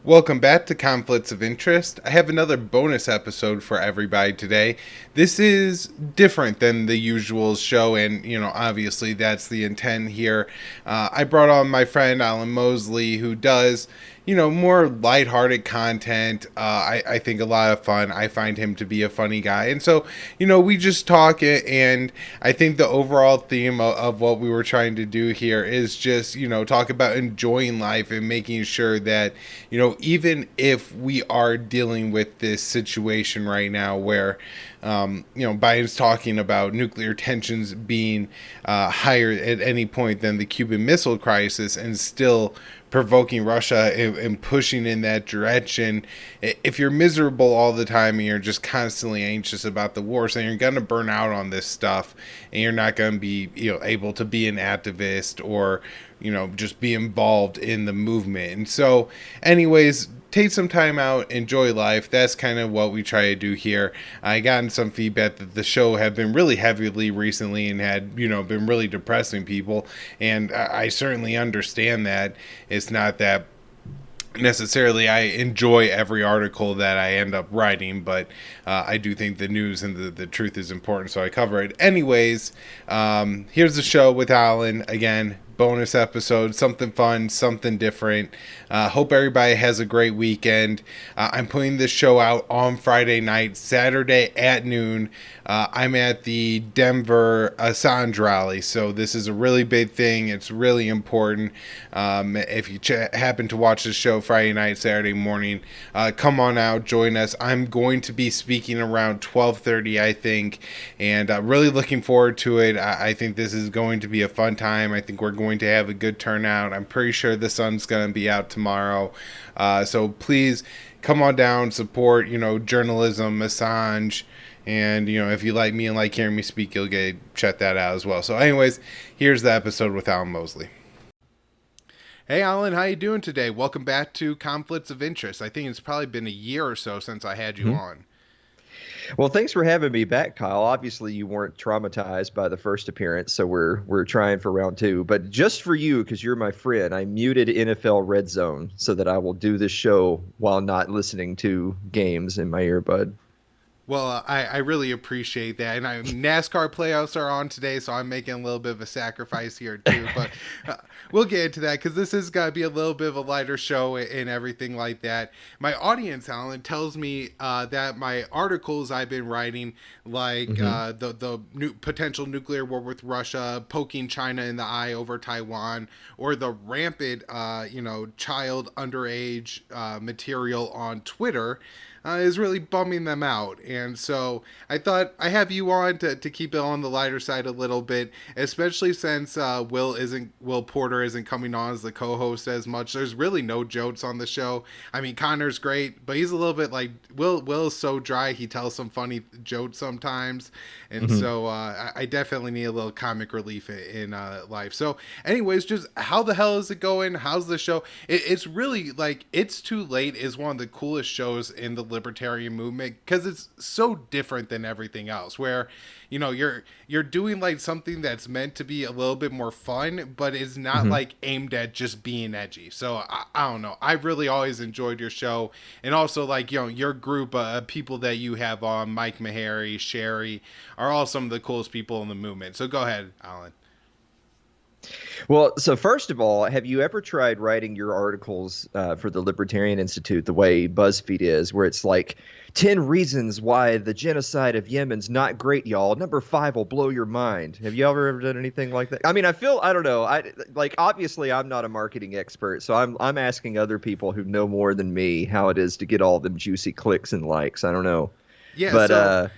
Welcome back to Conflicts of Interest. I have another bonus episode for everybody today. This is different than the usual show, and obviously that's the intent here. I brought on my friend Alan Mosley, who does more lighthearted content. I think a lot of fun. I find him to be a funny guy. And so, we just talk it. And I think the overall theme of what we were trying to do here is just, talk about enjoying life and making sure that, even if we are dealing with this situation right now where, Biden's talking about nuclear tensions being higher at any point than the Cuban Missile Crisis and still provoking Russia and pushing in that direction. If you're miserable all the time and you're just constantly anxious about the war, so you're going to burn out on this stuff, and you're not going to be able to be an activist or just be involved in the movement. And so, anyways, take some time out, enjoy life. That's kind of what we try to do here. I gotten some feedback that the show had been really heavily recently and had been really depressing people, and I certainly understand that. It's not that necessarily I enjoy every article that I end up writing, but I do think the news and the truth is important, so I cover it. Anyways, here's the show with Alan. Again, bonus episode, something fun, something different. Hope everybody has a great weekend. I'm putting this show out on Friday night, Saturday at noon. I'm at the Denver Assange rally, so this is a really big thing. It's really important. If you happen to watch the show Friday night, Saturday morning, come on out, join us. I'm going to be speaking around 12:30, I think, and really looking forward to it. I think this is going to be a fun time. I think we're going to have a good turnout. I'm pretty sure the sun's going to be out tomorrow, so please come on down, support journalism, Assange. And, if you like me and like hearing me speak, you'll check that out as well. So anyways, here's the episode with Alan Mosley. Hey, Alan, how you doing today? Welcome back to Conflicts of Interest. I think it's probably been a year or so since I had you Mhm. on. Well, thanks for having me back, Kyle. Obviously, you weren't traumatized by the first appearance, so we're trying for round two. But just for you, because you're my friend, I muted NFL Red Zone so that I will do this show while not listening to games in my earbud. Well, I really appreciate that. And NASCAR playoffs are on today, so I'm making a little bit of a sacrifice here, too. But we'll get into that because this is going to be a little bit of a lighter show and everything like that. My audience, Alan, tells me that my articles I've been writing, like hmm the potential nuclear war with Russia, poking China in the eye over Taiwan, or the rampant, child underage material on Twitter, is really bumming them out. And so I thought I have you on to keep it on the lighter side a little bit, especially since Will Porter isn't coming on as the co-host as much. There's really no jokes on the show. I mean, Connor's great, but he's a little bit like Will's so dry. He tells some funny jokes sometimes, and hmm so I definitely need a little comic relief in life. So, anyways, just how the hell is it going? How's the show? It's really like It's Too Late is one of the coolest shows in the libertarian movement because it's so different than everything else. Where you're doing like something that's meant to be a little bit more fun, but is not hmm like aimed at just being edgy. So I don't know. I've really always enjoyed your show, and also like your group of people that you have on, Mike Meharry, Sherry, are all some of the coolest people in the movement. So go ahead, Alan. Well, so first of all, have you ever tried writing your articles for the Libertarian Institute the way BuzzFeed is, where it's like 10 reasons why the genocide of Yemen's not great, y'all. Number 5 will blow your mind. Have you ever done anything like that? I mean, I don't know. I like obviously I'm not a marketing expert, so I'm asking other people who know more than me how it is to get all them juicy clicks and likes. I don't know. Yeah, But so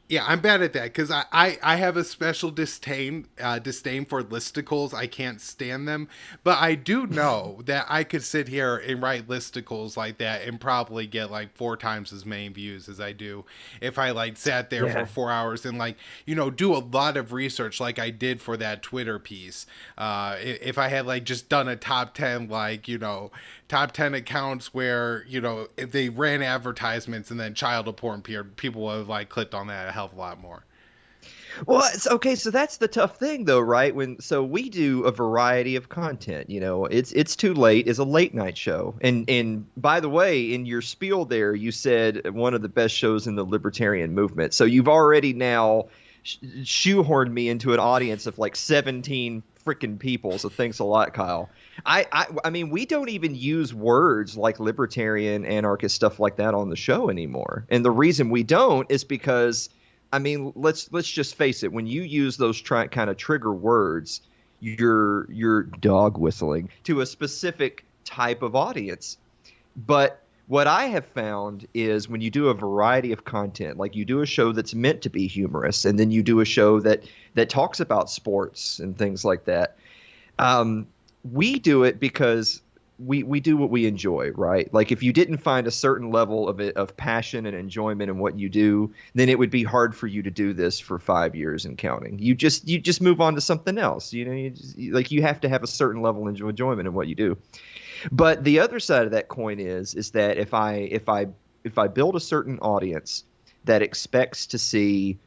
yeah, I'm bad at that because I have a special disdain for listicles. I can't stand them, but I do know that I could sit here and write listicles like that and probably get like 4 times as many views as I do if I like sat there for yeah. 4 hours and like do a lot of research like I did for that Twitter piece. If I had like just done a top 10 like top 10 accounts where if they ran advertisements and then child porn people would have like clicked on that a hell of a lot more. Well, it's okay. So that's the tough thing, though, right? So we do a variety of content. It's too late is a late night show, and by the way, in your spiel there, you said one of the best shows in the libertarian movement. So you've already now shoehorned me into an audience of like 17 freaking people. So thanks a lot, Kyle. I mean, we don't even use words like libertarian, anarchist, stuff like that on the show anymore, and the reason we don't is because. I mean, let's just face it. When you use those kind of trigger words, you're dog whistling to a specific type of audience. But what I have found is when you do a variety of content, like you do a show that's meant to be humorous, and then you do a show that talks about sports and things like that. We do it because we do what we enjoy, right? Like if you didn't find a certain level of passion and enjoyment in what you do, then it would be hard for you to do this for 5 years and counting. You just move on to something else. You have to have a certain level of enjoyment in what you do. But the other side of that coin is that if I build a certain audience that expects to see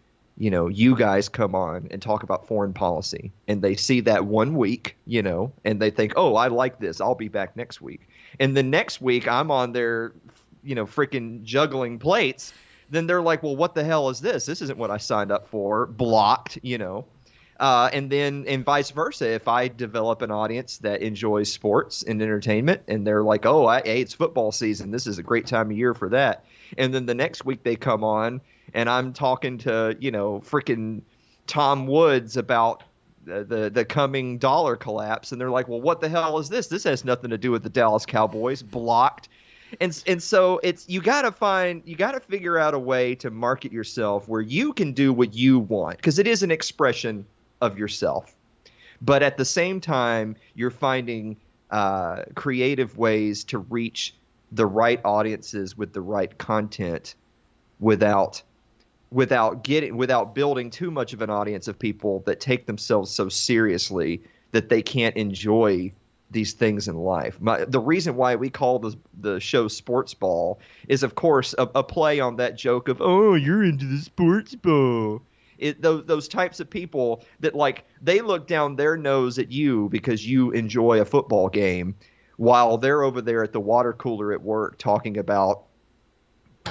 you guys come on and talk about foreign policy, and they see that 1 week, and they think, oh, I like this, I'll be back next week. And the next week I'm on there, freaking juggling plates. Then they're like, well, what the hell is this? This isn't what I signed up for. Blocked, and vice versa. If I develop an audience that enjoys sports and entertainment, and they're like, oh, hey, it's football season, this is a great time of year for that. And then the next week they come on, and I'm talking to, freaking Tom Woods about the coming dollar collapse. And they're like, well, what the hell is this? This has nothing to do with the Dallas Cowboys. Blocked. And so you got to figure out a way to market yourself where you can do what you want, because it is an expression of yourself. But at the same time, you're finding creative ways to reach the right audiences with the right content without building too much of an audience of people that take themselves so seriously that they can't enjoy these things in life. The reason why we call the show Sportsball is, of course, a play on that joke of, oh, you're into the sports ball. Those types of people that, like, they look down their nose at you because you enjoy a football game while they're over there at the water cooler at work talking about,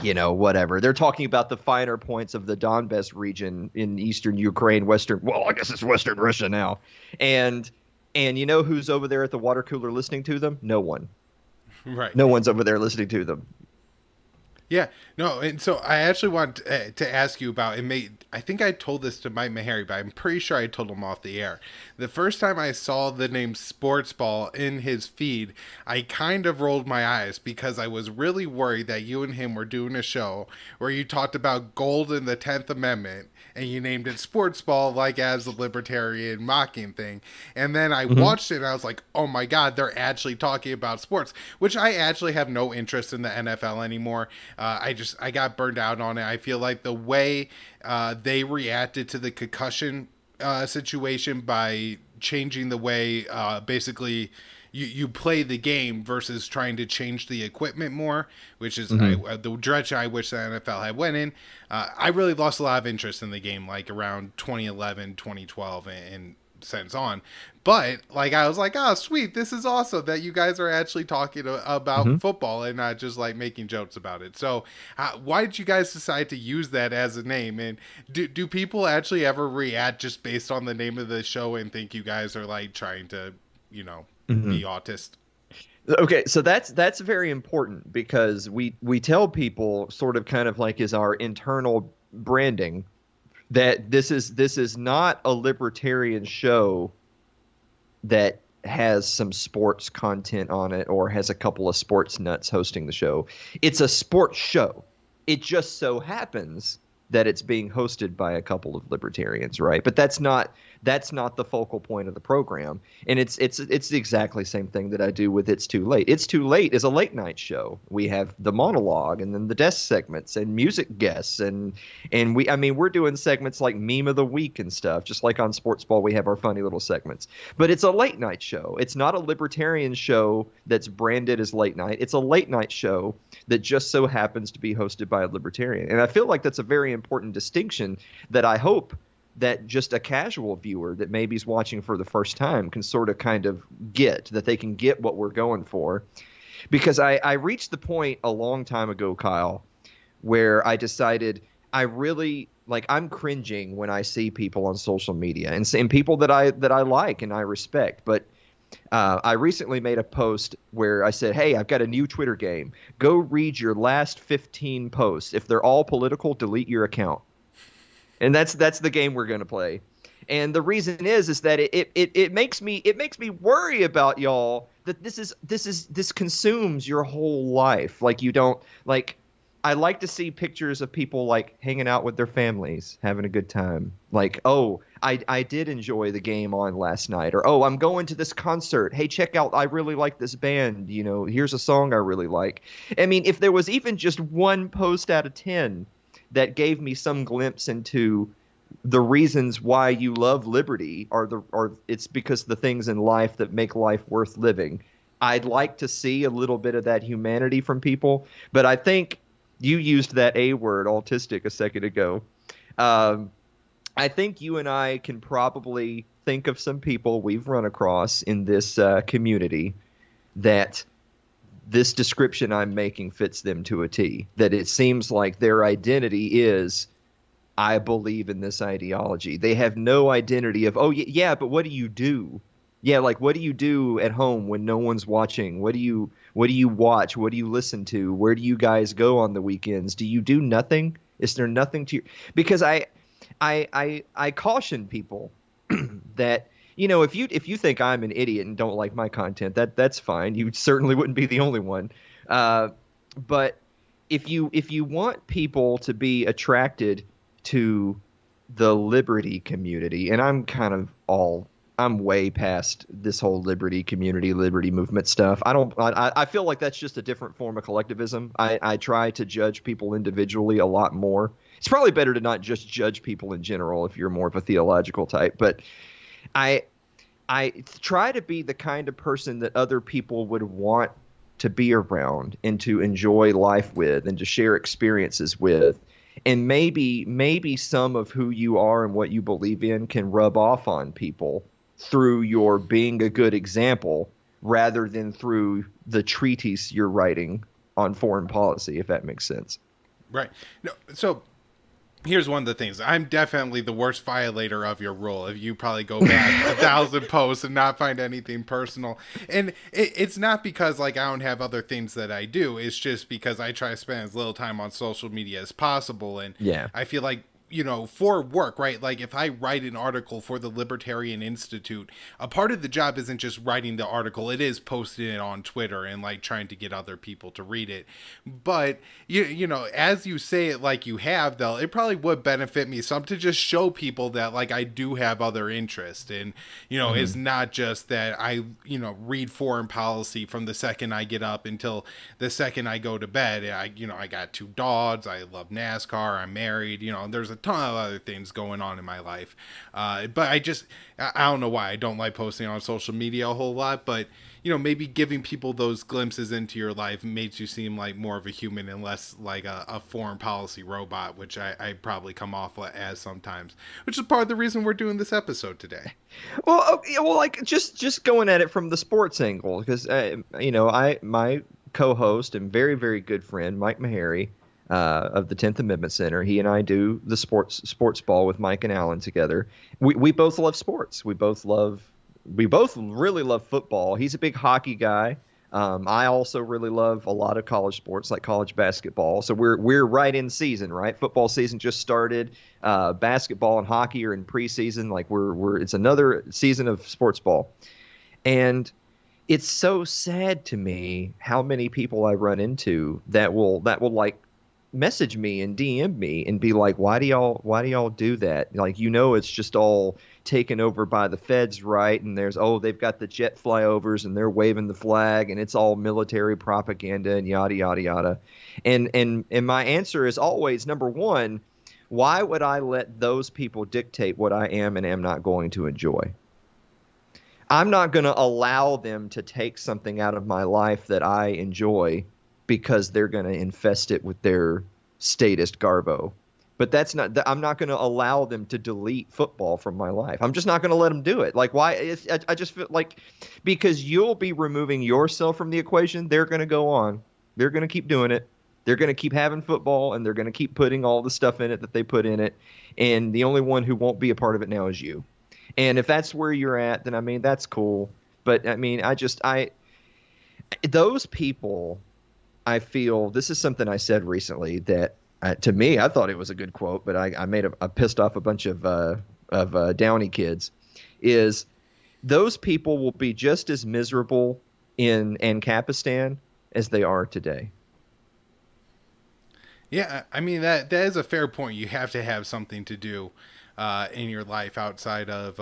whatever. They're talking about the finer points of the Donbass region in eastern Ukraine, I guess it's Western Russia now. And you know who's over there at the water cooler listening to them? No one. Right. No one's over there listening to them. Yeah, no, and so I actually want to ask you about, I think I told this to Mike Meharry, but I'm pretty sure I told him off the air. The first time I saw the name Sportsball in his feed, I kind of rolled my eyes because I was really worried that you and him were doing a show where you talked about gold in the 10th Amendment, and you named it Sportsball, like as a libertarian mocking thing. And then I watched it and I was like, oh my God, they're actually talking about sports, which I actually have no interest in the NFL anymore. I got burned out on it. I feel like the way they reacted to the concussion situation by changing the way basically you play the game versus trying to change the equipment more, which is the direction I wish the NFL had went in. I really lost a lot of interest in the game, like around 2011, 2012, and since on. But like I was like, oh sweet, this is awesome that you guys are actually talking about football and not just like making jokes about it. So why did you guys decide to use that as a name? And do people actually ever react just based on the name of the show and think you guys are like trying to be autist? Okay, so that's very important, because we tell people sort of kind of like is our internal branding that this is not a libertarian show that has some sports content on it or has a couple of sports nuts hosting the show. It's a sports show. It just so happens that it's being hosted by a couple of libertarians, right? But that's not the focal point of the program. And it's the exactly same thing that I do with It's Too Late. It's Too Late is a late night show. We have the monologue and then the desk segments and music guests and we're doing segments like Meme of the Week and stuff. Just like on Sportsball, we have our funny little segments. But it's a late night show. It's not a libertarian show that's branded as late night. It's a late night show that just so happens to be hosted by a libertarian. And I feel like that's a very important distinction that I hope that just a casual viewer that maybe is watching for the first time can sort of kind of get, that they can get what we're going for. Because I reached the point a long time ago, Kyle, where I decided I really like, I'm cringing when I see people on social media and people that I like and I respect. But I recently made a post where I said, hey, I've got a new Twitter game. Go read your last 15 posts. If they're all political, delete your account. And that's the game we're going to play. And the reason is that it makes me worry about y'all, that this consumes your whole life. Like, you don't, like, I like to see pictures of people like hanging out with their families, having a good time. Like, oh, I did enjoy the game on last night, or, oh, I'm going to this concert. Hey, check out, I really like this band. You know, here's a song I really like. I mean, if there was even just one post out of 10 that gave me some glimpse into the reasons why you love liberty, or it's because the things in life that make life worth living, I'd like to see a little bit of that humanity from people. But I think you used that A word, autistic, a second ago. I think you and I can probably think of some people we've run across in this community that this description I'm making fits them to a T. That it seems like their identity is, I believe in this ideology. They have no identity of, oh, yeah, but what do you do? Yeah, like, what do you do at home when no one's watching? What do you watch? What do you listen to? Where do you guys go on the weekends? Do you do nothing? Is there nothing to you? Because I caution people that, you know, if you think I'm an idiot and don't like my content, that's fine. You certainly wouldn't be the only one. But if you want people to be attracted to the liberty community, and I'm way past this whole liberty community, liberty movement stuff. I feel like that's just a different form of collectivism. I try to judge people individually a lot more. It's probably better to not just judge people in general if you're more of a theological type. But I try to be the kind of person that other people would want to be around and to enjoy life with and to share experiences with. And maybe some of who you are and what you believe in can rub off on people through your being a good example rather than through the treatise you're writing on foreign policy, if that makes sense. Right. No, so here's one of the things. I'm definitely the worst violator of your rule. If you probably go back 1,000 posts and not find anything personal. And it's not because, like, I don't have other things that I do. It's just because I try to spend as little time on social media as possible. And yeah, I feel like, you know, for work, right? Like, if I write an article for the Libertarian Institute, a part of the job isn't just writing the article. It is posting it on Twitter and, like, trying to get other people to read it. But, you know, as you say it like you have, though, it probably would benefit me some to just show people that, like, I do have other interests. And, you know, it's not just that I, you know, read foreign policy from the second I get up until the second I go to bed. I got 2 dogs. I love NASCAR. I'm married. You know, there's a ton of other things going on in my life, but I don't know why I don't like posting on social media a whole lot. But, you know, maybe giving people those glimpses into your life makes you seem like more of a human and less like a foreign policy robot, which I probably come off as sometimes, which is part of the reason we're doing this episode today. Well, okay, well, like, just going at it from the sports angle, because you know, my co-host and very, very good friend Mike Meharry of the 10th Amendment Center, he and I do the Sportsball with Mike and Alan together. We both love sports. We both really love football. He's a big hockey guy. I also really love a lot of college sports, like college basketball. So we're right in season, right? Football season just started. Basketball and hockey are in preseason. Like it's another season of sports ball. And it's so sad to me how many people I run into that will like message me and DM me and be like, why do y'all do that? Like, you know, it's just all taken over by the feds, right? And they've got the jet flyovers and they're waving the flag and it's all military propaganda and yada yada yada. And my answer is always, number one, why would I let those people dictate what I am and am not going to enjoy? I'm not going to allow them to take something out of my life that I enjoy because they're going to infest it with their statist garbo. But that's not. I'm not going to allow them to delete football from my life. I'm just not going to let them do it. Like why? I just feel like because you'll be removing yourself from the equation. They're going to go on. They're going to keep doing it. They're going to keep having football, and they're going to keep putting all the stuff in it that they put in it. And the only one who won't be a part of it now is you. And if that's where you're at, then I mean that's cool. But I mean, those people, I feel this is something I said recently that to me I thought it was a good quote, but I pissed off a bunch of Downey kids. Is those people will be just as miserable in Ancapistan as they are today. Yeah, I mean that is a fair point. You have to have something to do in your life outside of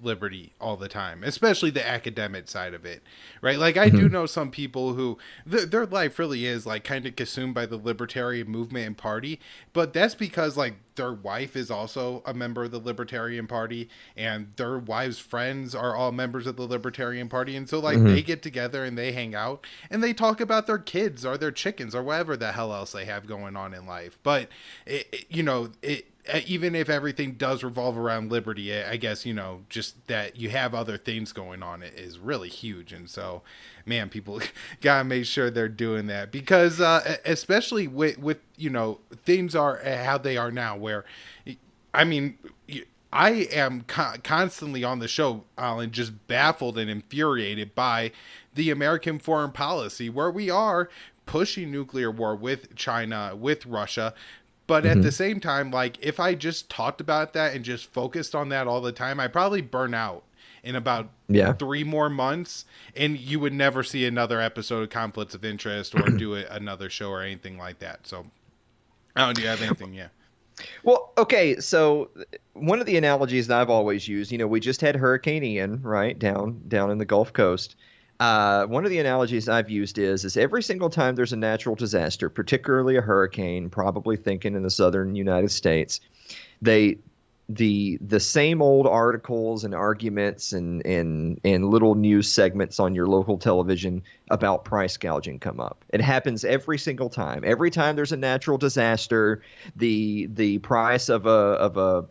liberty all the time, especially the academic side of it, right? Like I do know some people who their life really is like kind of consumed by the libertarian movement and party, but that's because like their wife is also a member of the Libertarian Party and their wives' friends are all members of the Libertarian Party, and so like they get together and they hang out and they talk about their kids or their chickens or whatever the hell else they have going on in life. But even if everything does revolve around liberty, I guess, just that you have other things going on it is really huge. And so, man, people gotta make sure they're doing that because, especially with things are how they are now, where, I mean, I am constantly on the show, Alan, just baffled and infuriated by the American foreign policy where we are pushing nuclear war with China, with Russia. But at the same time, like if I just talked about that and just focused on that all the time, I'd probably burn out in about 3 more months, and you would never see another episode of Conflicts of Interest or do another show or anything like that. So, I don't. Do you have anything? Yeah. Well, okay. So one of the analogies that I've always used, we just had Hurricane Ian, right, down in the Gulf Coast. One of the analogies I've used is every single time there's a natural disaster, particularly a hurricane, probably thinking in the southern United States, the same old articles and arguments and little news segments on your local television about price gouging come up. It happens every single time. Every time there's a natural disaster, the price of a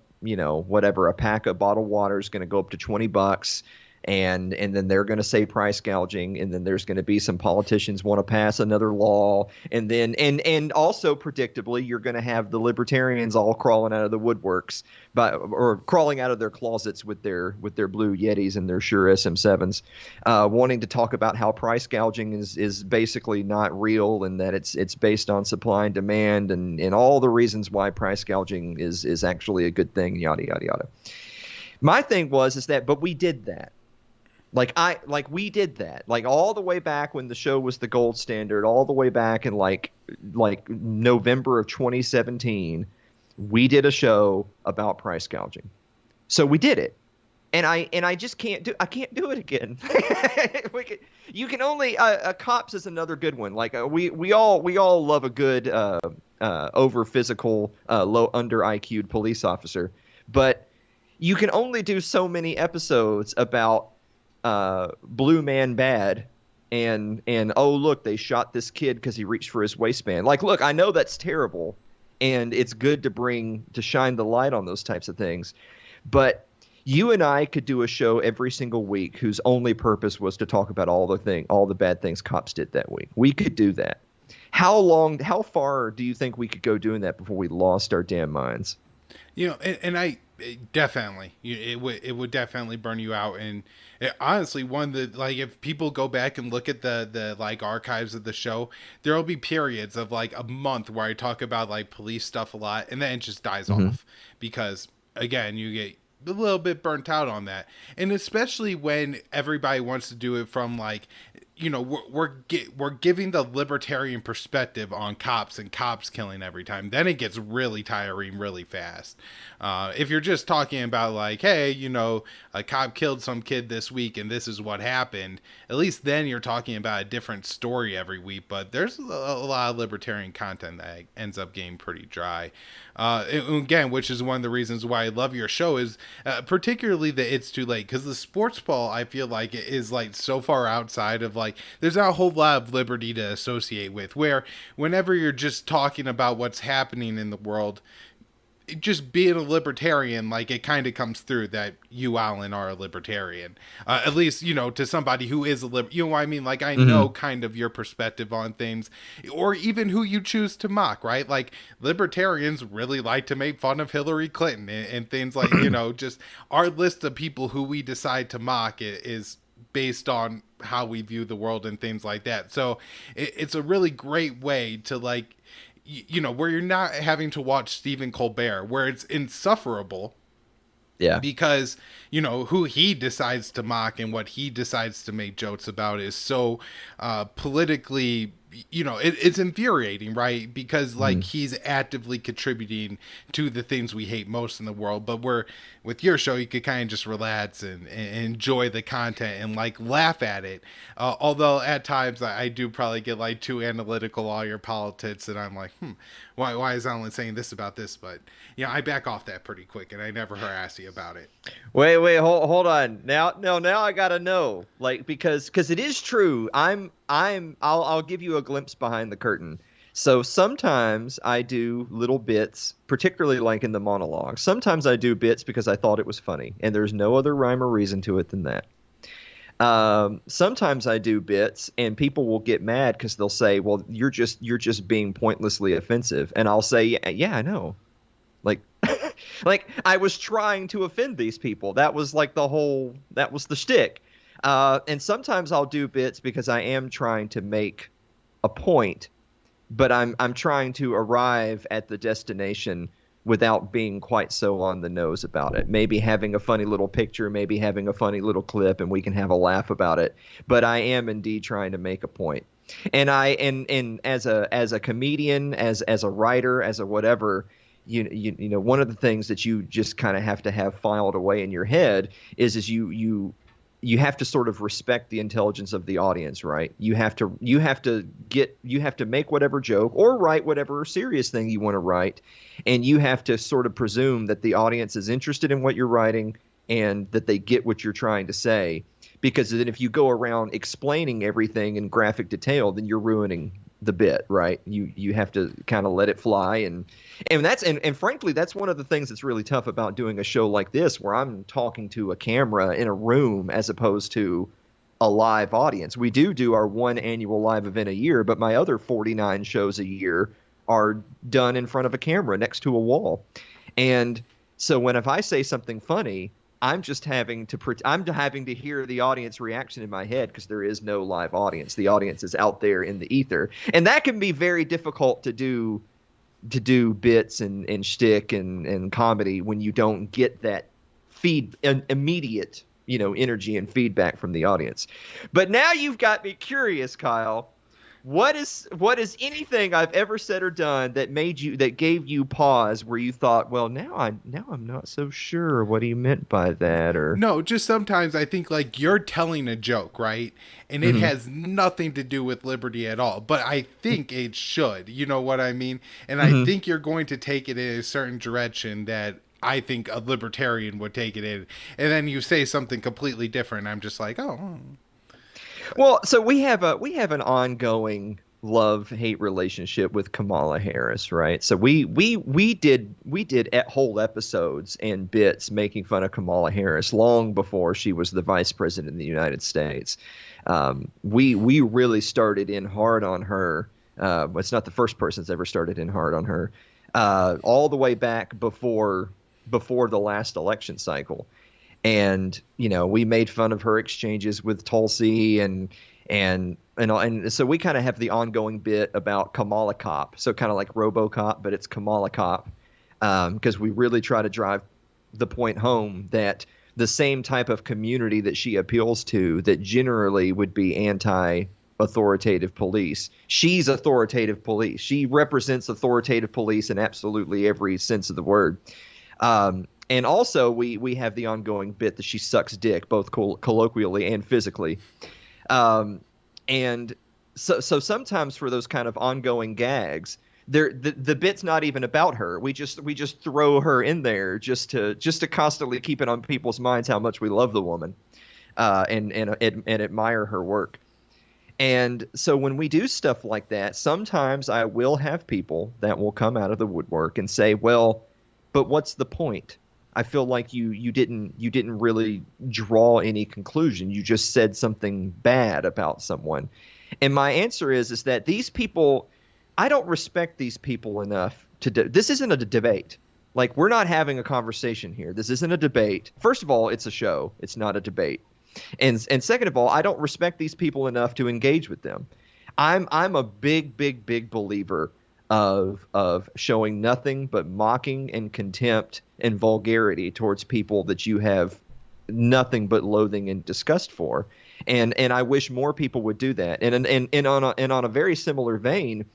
pack of bottled water is going to go up to $20. And then they're going to say price gouging, and then there's going to be some politicians want to pass another law, and then and also predictably you're going to have the libertarians all crawling out of the woodworks, or crawling out of their closets with their blue Yetis and their Shure SM7s, wanting to talk about how price gouging is basically not real and that it's based on supply and demand and all the reasons why price gouging is actually a good thing, yada yada yada. My thing is that but we did that. We did that, like all the way back when the show was the gold standard, all the way back in like November of 2017, we did a show about price gouging. So we did it. And I just can't do it again. You can only cops is another good one. Like we all love a good over physical low under IQ'd police officer, but you can only do so many episodes about Blue Man Bad and oh look, they shot this kid because he reached for his waistband. Like, look, I know that's terrible, and it's good to shine the light on those types of things, but you and I could do a show every single week whose only purpose was to talk about all the bad things cops did that week. We could do that. How far do you think we could go doing that before we lost our damn minds? And I definitely, it would definitely burn you out. And honestly, if people go back and look at the like archives of the show, there'll be periods of like a month where I talk about like police stuff a lot, and then it just dies off because again, you get a little bit burnt out on that. And especially when everybody wants to do it from like, we're giving the libertarian perspective on cops and cops killing every time. Then it gets really tiring really fast. If you're just talking about like, hey, a cop killed some kid this week and this is what happened, at least then you're talking about a different story every week. But there's a lot of libertarian content that ends up getting pretty dry. Again, which is one of the reasons why I love your show is particularly that it's too late, because the Sportsball, I feel like it is like so far outside of like like there's not a whole lot of liberty to associate with, where whenever you're just talking about what's happening in the world, just being a libertarian, like it kind of comes through that you, Alan, are a libertarian, at least, you know, to somebody who is you know what I mean? Like I know kind of your perspective on things, or even who you choose to mock, right? Like libertarians really like to make fun of Hillary Clinton and things like, you know, just our list of people who we decide to mock is based on how we view the world and things like that. So it's a really great way to like, you know, where you're not having to watch Stephen Colbert, where it's insufferable. Yeah. Because, you know, who he decides to mock and what he decides to make jokes about is so politically, you know, it's infuriating, right? Because like he's actively contributing to the things we hate most in the world. But with your show, you could kind of just relax and enjoy the content and like laugh at it. Although at times I do probably get like too analytical all your politics, and I'm like, why is Alan saying this about this? But yeah, I back off that pretty quick, and I never harass you about it. Wait, hold on. Now I gotta know, like, because it is true. I'll give you a glimpse behind the curtain. So sometimes I do little bits, particularly like in the monologue. Sometimes I do bits because I thought it was funny, and there's no other rhyme or reason to it than that. Sometimes I do bits, and people will get mad because they'll say, "Well, you're just being pointlessly offensive," and I'll say, "Yeah, I know." Like, like I was trying to offend these people. That was like that was the shtick. And sometimes I'll do bits because I am trying to make a point, but I'm trying to arrive at the destination without being quite so on the nose about it. Maybe having a funny little picture, maybe having a funny little clip, and we can have a laugh about it. But I am indeed trying to make a point. And as a comedian, as a writer, as a whatever, you know, one of the things that you just kind of have to have filed away in your head is you have to sort of respect the intelligence of the audience, right? You have to make whatever joke or write whatever serious thing you want to write, and you have to sort of presume that the audience is interested in what you're writing and that they get what you're trying to say. Because then if you go around explaining everything in graphic detail, then you're ruining the bit, right? You have to kind of let it fly, and frankly, that's one of the things that's really tough about doing a show like this, where I'm talking to a camera in a room as opposed to a live audience. We do our one annual live event a year, but my other 49 shows a year are done in front of a camera next to a wall. And so if I say something funny, I'm having to hear the audience reaction in my head, because there is no live audience. The audience is out there in the ether, and that can be very difficult to do bits and shtick and comedy when you don't get that immediate, you know, energy and feedback from the audience. But now you've got me curious, Kyle. What is anything I've ever said or done that gave you pause, where you thought, well, now I'm not so sure what he meant by that? Or no, just sometimes I think like you're telling a joke, right? And it has nothing to do with liberty at all, but I think it should, you know what I mean? And I think you're going to take it in a certain direction that I think a libertarian would take it in. And then you say something completely different. I'm just like, oh. Well, so we have an ongoing love-hate relationship with Kamala Harris, right? So we did whole episodes and bits making fun of Kamala Harris long before she was the vice president of the United States. We really started in hard on her. It's not the first person that's ever started in hard on her. All the way back before the last election cycle. And, you know, we made fun of her exchanges with Tulsi and so we kind of have the ongoing bit about Kamala Cop. So kind of like RoboCop, but it's Kamala Cop, because we really try to drive the point home that the same type of community that she appeals to, that generally would be anti-authoritative police. She's authoritative police. She represents authoritative police in absolutely every sense of the word. And also, we have the ongoing bit that she sucks dick, both colloquially and physically. And so sometimes for those kind of ongoing gags, the bit's not even about her. We just throw her in there just to constantly keep it on people's minds how much we love the woman, and admire her work. And so when we do stuff like that, sometimes I will have people that will come out of the woodwork and say, "Well, but what's the point? I feel like you didn't really draw any conclusion. You just said something bad about someone." And my answer is that these people, I don't respect these people enough this isn't a debate. Like, we're not having a conversation here. This isn't a debate. First of all, it's a show. It's not a debate. And second of all, I don't respect these people enough to engage with them. I'm a big believer of showing nothing but mocking and contempt and vulgarity towards people that you have nothing but loathing and disgust for. And I wish more people would do that. And on a very similar vein,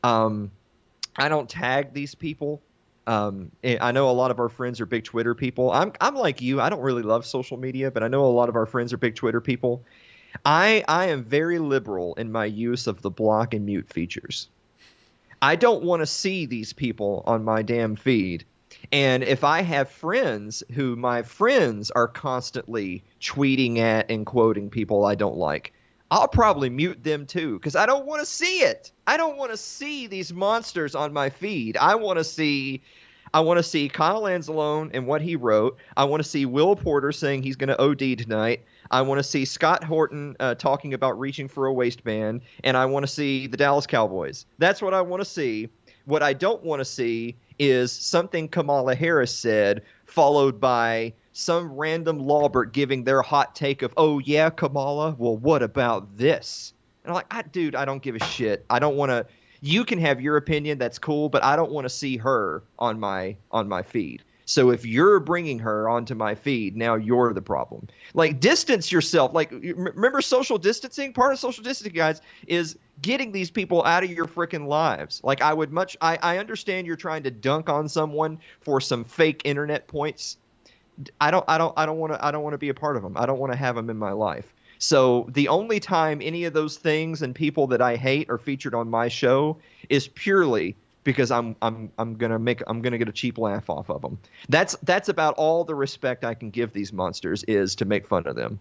I don't tag these people. I know a lot of our friends are big Twitter people. I'm like you. I don't really love social media, but I know a lot of our friends are big Twitter people. I am very liberal in my use of the block and mute features. I don't want to see these people on my damn feed. And if I have friends who my friends are constantly tweeting at and quoting people I don't like, I'll probably mute them too, because I don't want to see it. I don't want to see these monsters on my feed. I want to see Kyle Anzalone and what he wrote. I want to see Will Porter saying he's going to OD tonight. I want to see Scott Horton talking about reaching for a waistband. And I want to see the Dallas Cowboys. That's what I want to see. What I don't want to see is something Kamala Harris said, followed by some random lawbert giving their hot take of, "Oh yeah, Kamala, well, what about this?" And I'm like, dude, I don't give a shit. I don't want to. You can have your opinion, that's cool, but I don't want to see her on my feed. So if you're bringing her onto my feed, now you're the problem. Like, distance yourself. Like, remember social distancing? Part of social distancing, guys, is getting these people out of your freaking lives. Like, I understand you're trying to dunk on someone for some fake internet points. I don't want to be a part of them. I don't want to have them in my life. So the only time any of those things and people that I hate are featured on my show is purely because I'm gonna get a cheap laugh off of them. That's about all the respect I can give these monsters, is to make fun of them.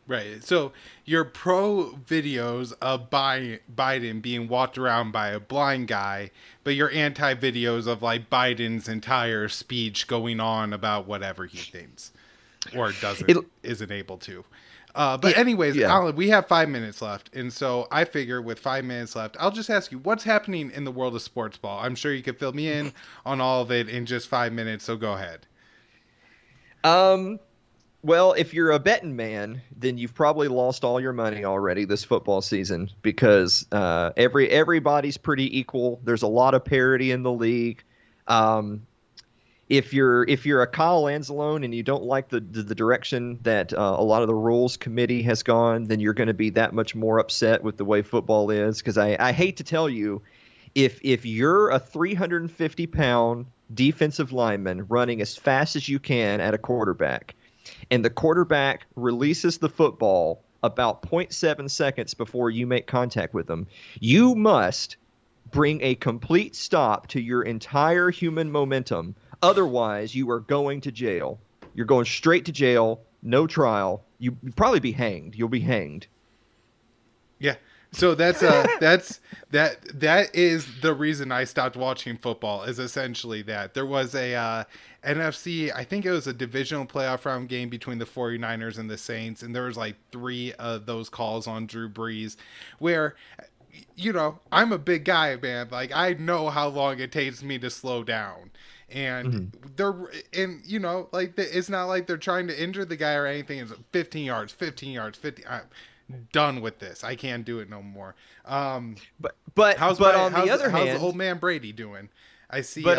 Right. So you're pro videos of Biden being walked around by a blind guy, but you're anti videos of like Biden's entire speech going on about whatever he thinks or isn't able to. But anyways, yeah. Alan, we have 5 minutes left. And so I figure with 5 minutes left, I'll just ask you, what's happening in the world of sports ball? I'm sure you could fill me in on all of it in just 5 minutes. So go ahead. Well, if you're a betting man, then you've probably lost all your money already this football season, because everybody's pretty equal. There's a lot of parity in the league. If you're a Kyle Anzalone and you don't like the direction that a lot of the rules committee has gone, then you're going to be that much more upset with the way football is. Because I hate to tell you, if you're a 350-pound defensive lineman running as fast as you can at a quarterback, and the quarterback releases the football about 0.7 seconds before you make contact with them, you must bring a complete stop to your entire human momentum. Otherwise, you are going to jail. You're going straight to jail, no trial. You'd probably be hanged. You'll be hanged. Yeah. So that is the reason I stopped watching football, is essentially that there was a NFC, I think it was a divisional playoff round game between the 49ers and the Saints, and there was like 3 of those calls on Drew Brees where, you know, I'm a big guy, man. Like, I know how long it takes me to slow down. And you know, like, it's not like they're trying to injure the guy or anything. It's 15 yards, 50. I'm done with this. I can't do it no more. But how's the old man Brady doing? I see. But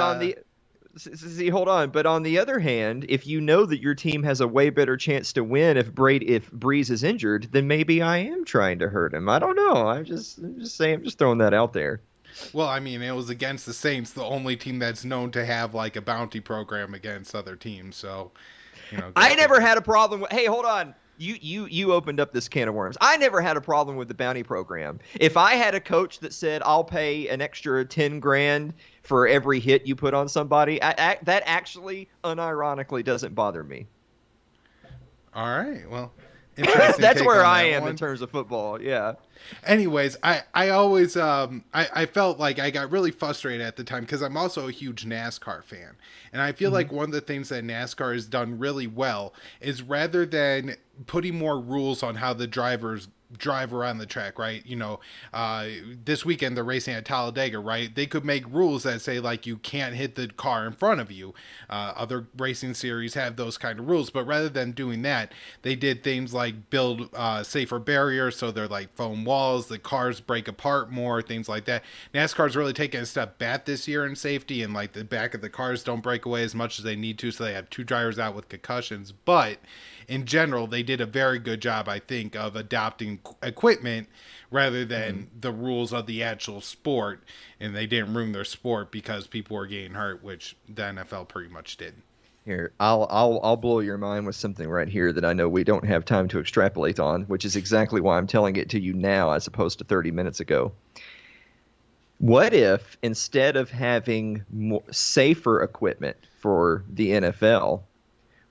hold on. But on the other hand, if you know that your team has a way better chance to win if Breeze is injured, then maybe I am trying to hurt him. I don't know. I'm just saying. I'm just throwing that out there. Well, I mean, it was against the Saints, the only team that's known to have like a bounty program against other teams. So, you know, I never had a problem with. Hey, hold on. You opened up this can of worms. I never had a problem with the bounty program. If I had a coach that said I'll pay an extra $10,000 for every hit you put on somebody, that actually unironically doesn't bother me. All right. Well, Interesting That's take where on I that am one. in terms of football. Yeah. Anyways, I always I felt like I got really frustrated at the time because I'm also a huge NASCAR fan, and I feel like one of the things that NASCAR has done really well is rather than putting more rules on how the drivers drive around the track, right? This weekend they're racing at Talladega, right? They could make rules that say like you can't hit the car in front of you. Other racing series have those kind of rules, but rather than doing that, they did things like build safer barriers, so they're like foam walls, the cars break apart more, things like that. NASCAR's really taken a step back this year in safety, and like the back of the cars don't break away as much as they need to, so they have 2 drivers out with concussions. But in general, they did a very good job, I think, of adopting equipment rather than the rules of the actual sport, and they didn't ruin their sport because people were getting hurt, which the NFL pretty much did. Here, I'll blow your mind with something right here that I know we don't have time to extrapolate on, which is exactly why I'm telling it to you now as opposed to 30 minutes ago. What if instead of having safer equipment for the NFL,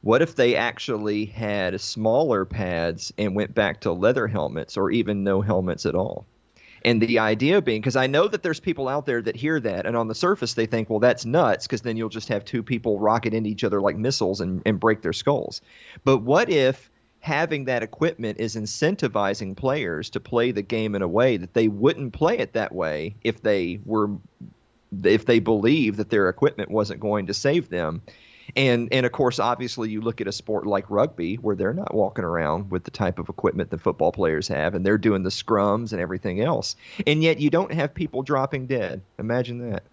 what if they actually had smaller pads and went back to leather helmets or even no helmets at all? And the idea being, because I know that there's people out there that hear that, and on the surface they think, well, that's nuts, because then you'll just have 2 people rocket into each other like missiles and break their skulls. But what if having that equipment is incentivizing players to play the game in a way that they wouldn't play it that way if they believe that their equipment wasn't going to save them? And of course, obviously, you look at a sport like rugby where they're not walking around with the type of equipment that football players have, and they're doing the scrums and everything else. And yet you don't have people dropping dead. Imagine that.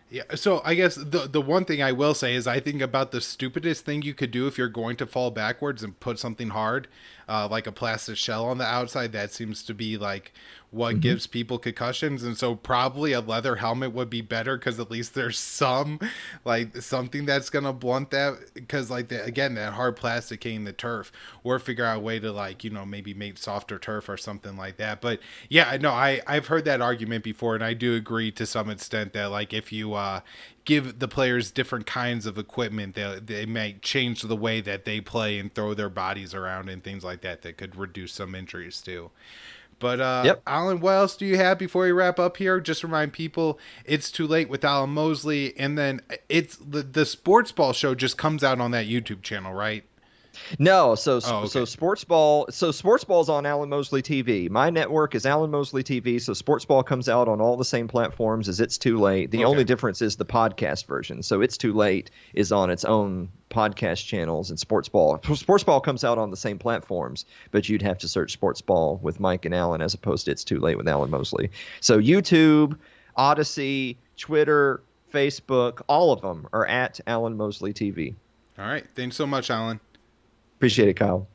Yeah, so I guess the one thing I will say is I think about the stupidest thing you could do if you're going to fall backwards and put something hard, like a plastic shell on the outside. That seems to be like what gives people concussions, and so probably a leather helmet would be better because at least there's something that's gonna blunt that, because like again that hard plastic hitting the turf, or figure out a way to maybe make softer turf or something like that. But yeah, no, I've heard that argument before, and I do agree to some extent that like if you give the players different kinds of equipment, they might change the way that they play and throw their bodies around and things like that could reduce some injuries too. But Yep. Alan, what else do you have before we wrap up here? Just remind people, It's Too Late with Alan Mosley, and then it's the Sportsball show just comes out on that YouTube channel, right? No, Okay. so Sportsball's on Alan Mosley TV. My network is Alan Mosley TV, so Sportsball comes out on all the same platforms as It's Too Late. The only difference is the podcast version. So It's Too Late is on its own podcast channels, and Sportsball comes out on the same platforms, but you'd have to search Sportsball with Mike and Alan as opposed to It's Too Late with Alan Mosley. So YouTube, Odysee, Twitter, Facebook, all of them are at Alan Mosley TV. All right. Thanks so much, Alan. Appreciate it, Kyle.